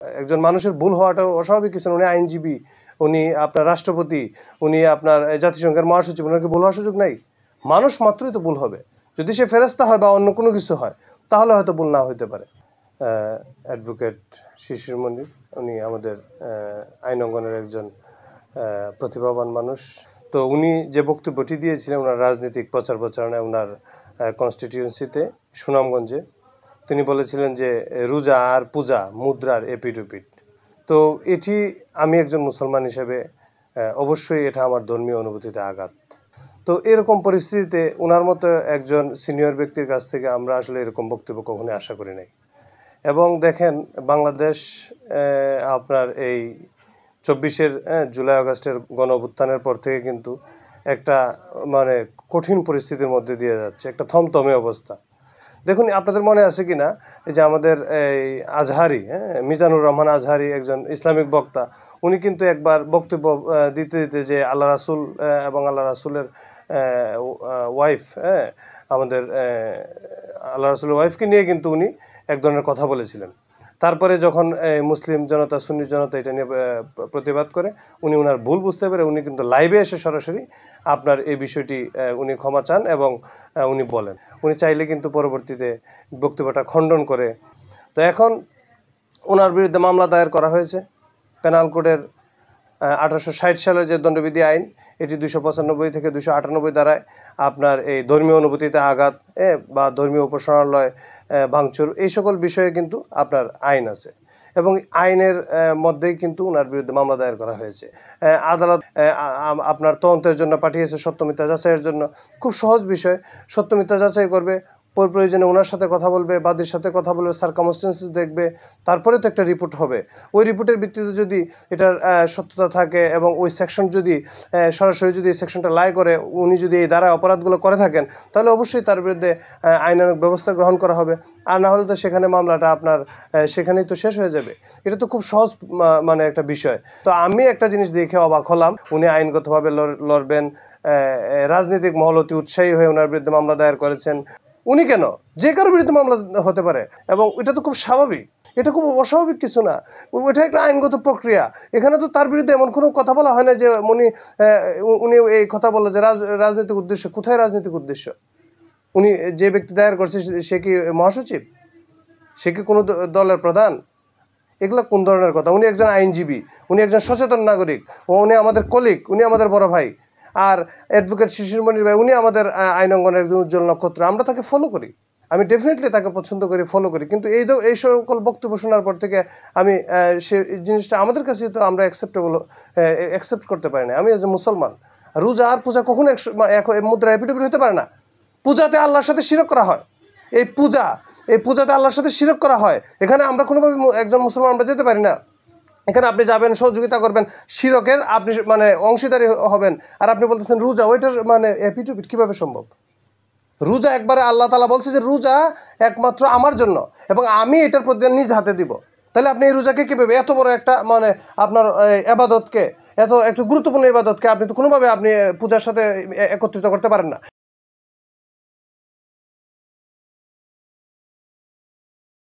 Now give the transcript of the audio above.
একজন মানুষের ভুল হওয়াটাও অস্বাভাবিক কিছু না। উনি আইনজীবী, উনি আপনার রাষ্ট্রপতি, উনি আপনার জাতিসংঘের মহাসচিব, ওনার কি ভুল হওয়ার সুযোগ নাই? মানুষ মাত্রই তো ভুল হবে। যদি সে ফেরেশতা হয় বা অন্য কোনো কিছু হয়, তাহলে হয়তো ভুল না হইতে পারে। অ্যাডভোকেট শিশির মনির, উনি আমাদের আইন অঙ্গনের একজন প্রতিভাবান মানুষ। তো উনি যে বক্তব্যটি দিয়েছিলেন ওনার রাজনৈতিক প্রচার প্রচারণায় ওনার কনস্টিটিউয়েন্সিতে সুনামগঞ্জে, তিনি বলেছিলেন যে রোজা আর পূজা মুদ্রার এপিঠ ওপিঠ। তো এটি আমি একজন মুসলমান হিসেবে অবশ্যই এটা আমার ধর্মীয় অনুভূতিতে আঘাত। তো এরকম পরিস্থিতিতে ওনার মতো একজন সিনিয়র ব্যক্তির কাছ থেকে আমরা আসলে এরকম বক্তব্য কখনোই আশা করি নাই। এবং দেখেন বাংলাদেশ আপনার এই 24 জুলাই আগস্টের গণ অভ্যুত্থানের পর থেকে কিন্তু একটা মানে কঠিন পরিস্থিতির মধ্যে দিয়ে যাচ্ছে, একটা থমথমে অবস্থা। দেখুন আপনাদের মনে আছে কিনা এই যে আমাদের এই আজহারি, মিজানুর রহমান আজহারি একজন ইসলামিক বক্তা, উনি কিন্তু একবার বক্তব্য দিতে দিতে যে আল্লাহ রাসূল এবং আল্লাহ রাসূলের ওয়াইফ, আমাদের আল্লাহ রাসূলের ওয়াইফকে নিয়ে কিন্তু উনি এক ধরনের কথা বলেছিলেন। তারপরে যখন মুসলিম জনতা, সুন্নি জনতা এটা নিয়ে প্রতিবাদ করে, উনি ওনার ভুল বুঝতে পেরে উনি কিন্তু লাইভে এসে সরাসরি আপনার এই বিষয়টি উনি ক্ষমা চান এবং উনি বলেন। উনি চাইলে কিন্তু পরবর্তীতে বক্তব্যটা খণ্ডন করে। তো এখন ওনার বিরুদ্ধে মামলা দায়ের করা হয়েছে। পেনাল কোডের 1860 সালের যে দণ্ডবিধি আইন, এটি 295 থেকে 298 ধারায় আপনার এই ধর্মীয় অনুভূতিতে আঘাত বা ধর্মীয় উপাসনালয় ভাঙচুর, এই সকল বিষয়ে কিন্তু আপনার আইন আছে এবং আইনের মধ্যেই কিন্তু ওনার বিরুদ্ধে মামলা দায়ের করা হয়েছে। আদালত আপনার তদন্তের জন্য পাঠিয়েছে, সত্য মিথ্যা যাচাইয়ের জন্য। খুব সহজ বিষয়, সত্য মিথ্যা যাচাই করবে, প্রয়োজনে ওনার সাথে কথা বলবে, বাদীর সাথে কথা বলবে, সার্কামস্টেন্সেস দেখবে, তারপরে তো একটা রিপোর্ট হবে। ওই রিপোর্টের ভিত্তিতে যদি এটার সত্যতা থাকে এবং ওই সেকশন যদি সরাসরি যদি এই সেকশনটা লাই করে, উনি যদি এই দ্বারা অপরাধগুলো করে থাকেন, তাহলে অবশ্যই তার বিরুদ্ধে আইনানুগ ব্যবস্থা গ্রহণ করা হবে। আর না হলে তো সেখানে মামলাটা আপনার সেখানেই তো শেষ হয়ে যাবে। এটা তো খুব সহজ মানে একটা বিষয়। তো আমি একটা জিনিস দেখে অবাক হলাম, উনি আইনগতভাবে লড়বেন, রাজনৈতিক মহল অতি উৎসাহী হয়ে ওনার বিরুদ্ধে মামলা দায়ের করেছেন। উনি কেন, যে কারোর বিরুদ্ধে মামলা হতে পারে এবং এটা তো খুব স্বাভাবিক, এটা খুব অস্বাভাবিক কিছু না। ওইটা একটা আইনগত প্রক্রিয়া। এখানে তো তার বিরুদ্ধে এমন কোনো কথা বলা হয় না যে উনি এই কথা বললো যে রাজনৈতিক উদ্দেশ্য। কোথায় রাজনৈতিক উদ্দেশ্য? উনি যে ব্যক্তি দায়ের করছে সে কি মহাসচিব? সে কি কোনো দলের প্রধান? এগুলো কোন ধরনের কথা? উনি একজন আইনজীবী, উনি একজন সচেতন নাগরিক, উনি আমাদের কলিগ, উনি আমাদের বড় ভাই। আর অ্যাডভোকেট শিশির মনির ভাই, উনি আমাদের আইন অঙ্গনের একজন উজ্জ্বল নক্ষত্র। আমরা তাকে ফলো করি, আমি ডেফিনেটলি তাকে পছন্দ করি, ফলো করি। কিন্তু এই সকল বক্তব্য শোনার পর থেকে আমি সে জিনিসটা আমাদের কাছে তো আমরা অ্যাকসেপ্ট করতে পারি না। আমি এজ এ মুসলমান, রোজা আর পূজা কখনো এক মুদ্রা এপিঠ হতে পারে না। পূজাতে আল্লাহর সাথে শিরক করা হয়। এই পূজাতে আল্লাহর সাথে শিরক করা হয়। এখানে আমরা কোনোভাবে একজন মুসলমান আমরা যেতে পারি না। এখানে আপনি যাবেন, সহযোগিতা করবেন, শিরকের আপনি মানে অংশীদারি হবেন, আর আপনি বলতেছেন রোজা, ওইটার মানে এপিঠ ওপিঠ কীভাবে সম্ভব? রোজা একবারে আল্লাহ তাআলা বলছে যে রোজা একমাত্র আমার জন্য এবং আমি এটার প্রতিদান নিজ হাতে দিব। তাহলে আপনি এই রোজাকে কীভাবে, এত বড় একটা মানে আপনার এবাদতকে, এত একটা গুরুত্বপূর্ণ ইবাদতকে আপনি তো কোনোভাবে আপনি পূজার সাথে একত্রিত করতে পারেন না।